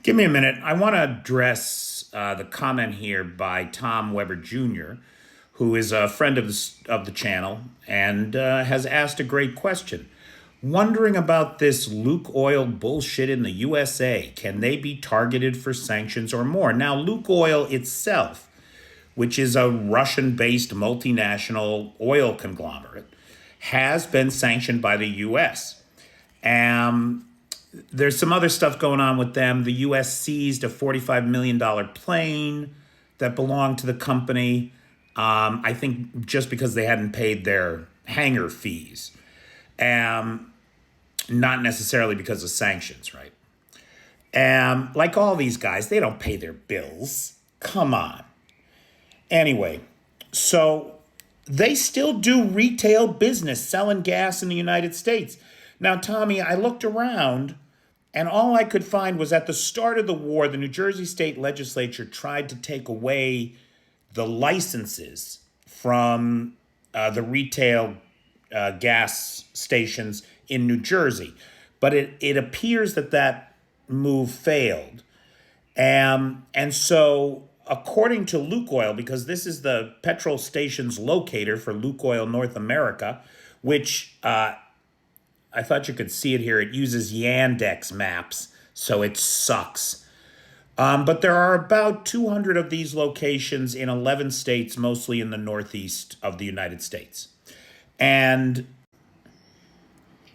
Give me a minute. I want to address the comment here by Tom Weber Jr., who is a friend of the channel and has asked a great question. Wondering about this LukOil bullshit in the USA. Can they be targeted for sanctions or more? Now, LukOil itself, which is a Russian-based multinational oil conglomerate, has been sanctioned by the U.S. There's some other stuff going on with them. The U.S. seized a $45 million plane that belonged to the company, I think just because they hadn't paid their hangar fees. Not necessarily because of sanctions, right? Like all these guys, they don't pay their bills. Come on. Anyway, so they still do retail business selling gas in the United States. Now, Tommy, I looked around and all I could find was at the start of the war, the New Jersey state legislature tried to take away the licenses from the retail gas stations in New Jersey. But it appears that move failed. And so according to LukOil, because this is the petrol stations locator for LukOil North America, which I thought you could see it here. It uses Yandex maps, so it sucks. But there are about 200 of these locations in 11 states, mostly in the northeast of the United States. And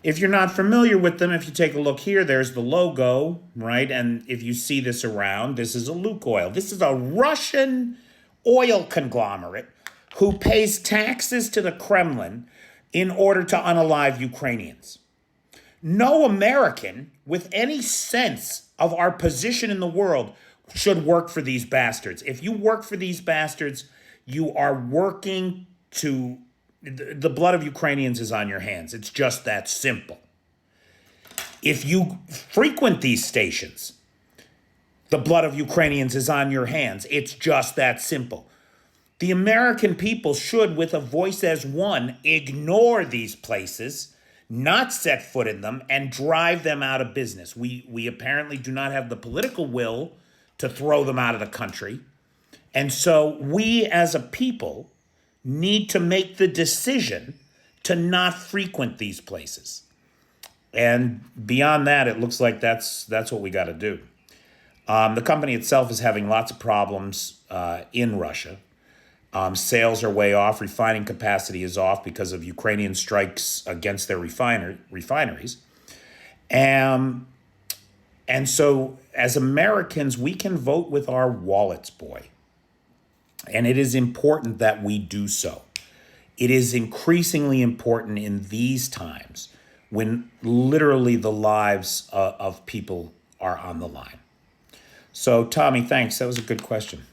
if you're not familiar with them, if you take a look here, there's the logo, right? And if you see this around, this is a LukOil. This is a Russian oil conglomerate who pays taxes to the Kremlin in order to unalive Ukrainians. No American with any sense of our position in the world should work for these bastards. If you work for these bastards, you are working to... The blood of Ukrainians is on your hands. It's just that simple. If you frequent these stations, the blood of Ukrainians is on your hands. It's just that simple. The American people should, with a voice as one, ignore these places, not set foot in them, and drive them out of business. We apparently do not have the political will to throw them out of the country. And so we as a people need to make the decision to not frequent these places. And beyond that, it looks like that's what we got to do. The company itself is having lots of problems in Russia. Sales are way off. Refining capacity is off because of Ukrainian strikes against their refineries. And so as Americans, we can vote with our wallets, boy. And it is important that we do so. It is increasingly important in these times when literally the lives of people are on the line. So, Tommy, thanks. That was a good question.